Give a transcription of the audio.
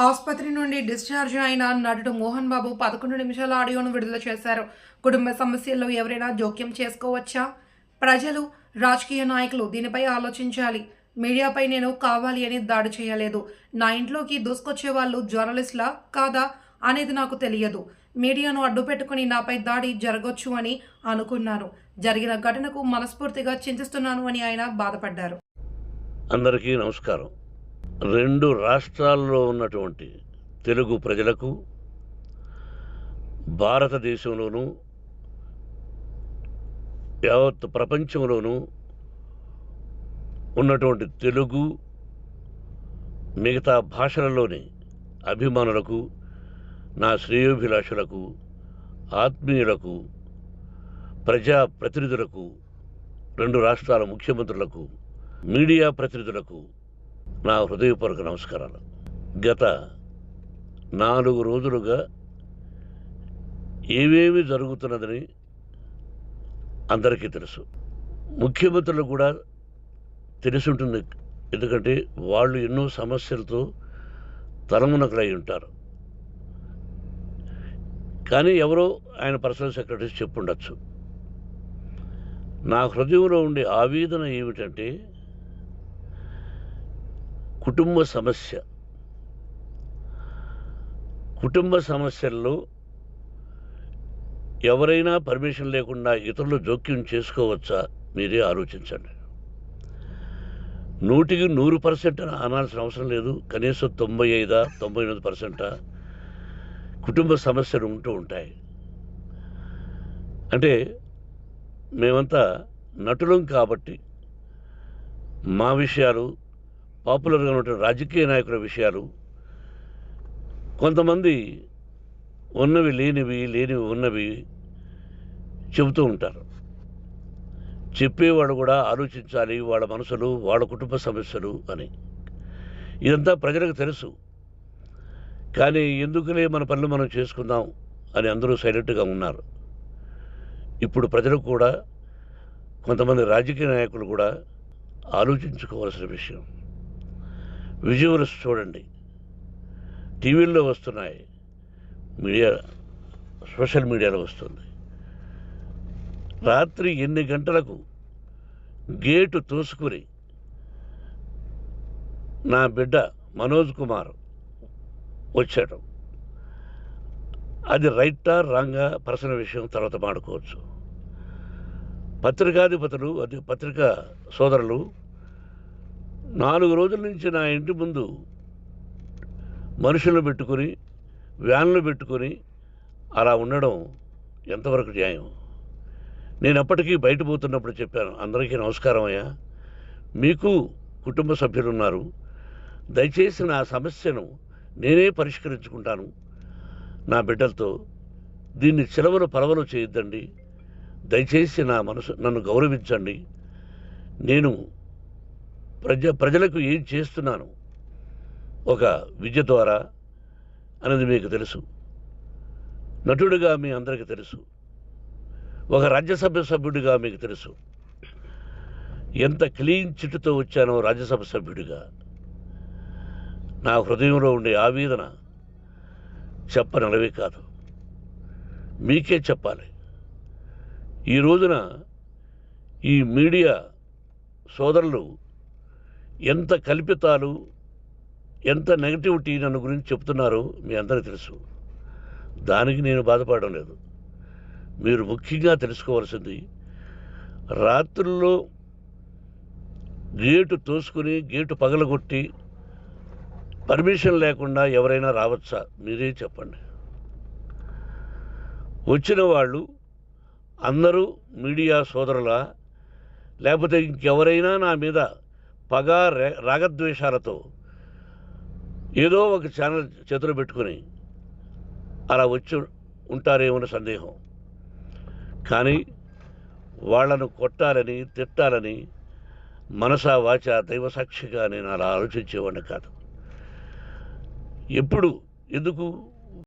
ఆసుపత్రి నుండి డిశ్చార్జ్ అయిన నటుడు మోహన్ బాబు 11 నిమిషాల ఆడియోను విడుదల చేశారు. కుటుంబ సమస్యల్లో ఎవరైనా జోక్యం చేసుకోవచ్చా? ప్రజలు, రాజకీయ నాయకులు దీనిపై ఆలోచించాలి. మీడియాపై నేను కావాలి అని దాడి చేయలేదు. నా ఇంట్లోకి దూసుకొచ్చే వాళ్ళు జర్నలిస్టులా కాదా అనేది నాకు తెలియదు. మీడియాను అడ్డుపెట్టుకుని నాపై దాడి జరగొచ్చు అని అనుకున్నాను. జరిగిన ఘటనకు మనస్ఫూర్తిగా చింతిస్తున్నాను అని ఆయన బాధపడ్డారు. అందరికీ నమస్కారం. 2 రాష్ట్రాల్లో ఉన్నటువంటి తెలుగు ప్రజలకు, భారతదేశంలోనూ యావత్ ప్రపంచంలోనూ ఉన్నటువంటి తెలుగు మిగతా భాషలలోని అభిమానులకు, నా శ్రేయోభిలాషులకు, ఆత్మీయులకు, ప్రజాప్రతినిధులకు, 2 రాష్ట్రాల ముఖ్యమంత్రులకు, మీడియా ప్రతినిధులకు నా హృదయపూర్వక నమస్కారాలు. గత 4 రోజులుగా ఏమేమి జరుగుతున్నదని అందరికీ తెలుసు. ముఖ్యమంత్రులు కూడా తెలుసుంటుంది. ఎందుకంటే వాళ్ళు ఎన్నో సమస్యలతో తలమునకలై ఉంటారు. కానీ ఎవరో ఆయన పర్సనల్ సెక్రటరీస్ చెప్పుండొచ్చు. నా హృదయంలో ఉండే ఆవేదన ఏమిటంటే, కుటుంబ సమస్యల్లో ఎవరైనా పర్మిషన్ లేకుండా ఇతరులు జోక్యం చేసుకోవచ్చా? మీరే ఆలోచించండి. 100% అనాల్సిన అవసరం లేదు. కనీసం 95-99% కుటుంబ సమస్యలు ఉంటూ ఉంటాయి. అంటే మేమంతా నటులం కాబట్టి మా విషయాలు, పాపులర్గా ఉన్నటువంటి రాజకీయ నాయకుల విషయాలు, కొంతమంది ఉన్నవి లేనివి, లేనివి ఉన్నవి చెబుతూ ఉంటారు. చెప్పేవాడు కూడా ఆలోచించాలి, వాళ్ళ మనసులు, వాళ్ళ కుటుంబ సమస్యలు అని. ఇదంతా ప్రజలకు తెలుసు. కానీ ఎందుకులే మన పనులు మనం చేసుకుందాం అని అందరూ సైలెంట్గా ఉన్నారు. ఇప్పుడు ప్రజలకు కూడా, కొంతమంది రాజకీయ నాయకులు కూడా ఆలోచించుకోవాల్సిన విషయం. విజువల్స్ చూడండి, టీవీల్లో వస్తున్నాయి, సోషల్ మీడియాలో వస్తుంది. రాత్రి 8 గంటలకు గేటు తోసుకుని నా బిడ్డ మనోజ్ కుమార్ వచ్చాడు. అది రైటా రాంగా పర్సనల్ విషయం, తర్వాత మాడుకోవచ్చు. పత్రికాధిపతులు, అది పత్రికా సోదరులు 4 రోజుల నుంచి నా ఇంటి ముందు మనుషులను పెట్టుకుని, వ్యాన్లు పెట్టుకుని అలా ఉండడం ఎంతవరకు న్యాయం? నేను అప్పటికీ బయట పోతున్నప్పుడు చెప్పాను, అందరికీ నమస్కారం అయ్యా, మీకు కుటుంబ సభ్యులు ఉన్నారు, దయచేసి నా సమస్యను నేనే పరిష్కరించుకుంటాను నా బిడ్డలతో, దీన్ని చిలవలు పలవలు చేయొద్దండి, దయచేసి నన్ను గౌరవించండి, నేను ప్రజలకు ఏం చేస్తున్నాను ఒక విద్య ద్వారా అనేది మీకు తెలుసు. నటుడిగా మీ అందరికీ తెలుసు. ఒక రాజ్యసభ సభ్యుడిగా మీకు తెలుసు. ఎంత క్లీన్ చిట్టుతో వచ్చానో రాజ్యసభ సభ్యుడిగా. నా హృదయంలో ఉండే ఆవేదన చెప్పనలవే కాదు, మీకే చెప్పాలి. ఈ రోజున ఈ మీడియా సోదరులు ఎంత కల్పితాలు, ఎంత నెగటివిటీ నన్ను గురించి చెప్తున్నారో మీ అందరికీ తెలుసు. దానికి నేను బాధపడడం లేదు. మీరు ముఖ్యంగా తెలుసుకోవాల్సింది, రాత్రుల్లో గేటు తోసుకుని, గేటు పగలగొట్టి పర్మిషన్ లేకుండా ఎవరైనా రావచ్చా? మీరే చెప్పండి. వచ్చిన వాళ్ళు అందరూ మీడియా సోదరులా, లేకపోతే ఇంకెవరైనా నా మీద పగ, రాగద్వేషాలతో ఏదో ఒక ఛానల్ చేతులు పెట్టుకుని అలా వచ్చి ఉంటారేమో సందేహం. కానీ వాళ్లను కొట్టాలని, తిట్టాలని మనసా వాచ దైవసాక్షిగా నేను అలా ఆలోచించేవాడిని కాదు. ఎందుకు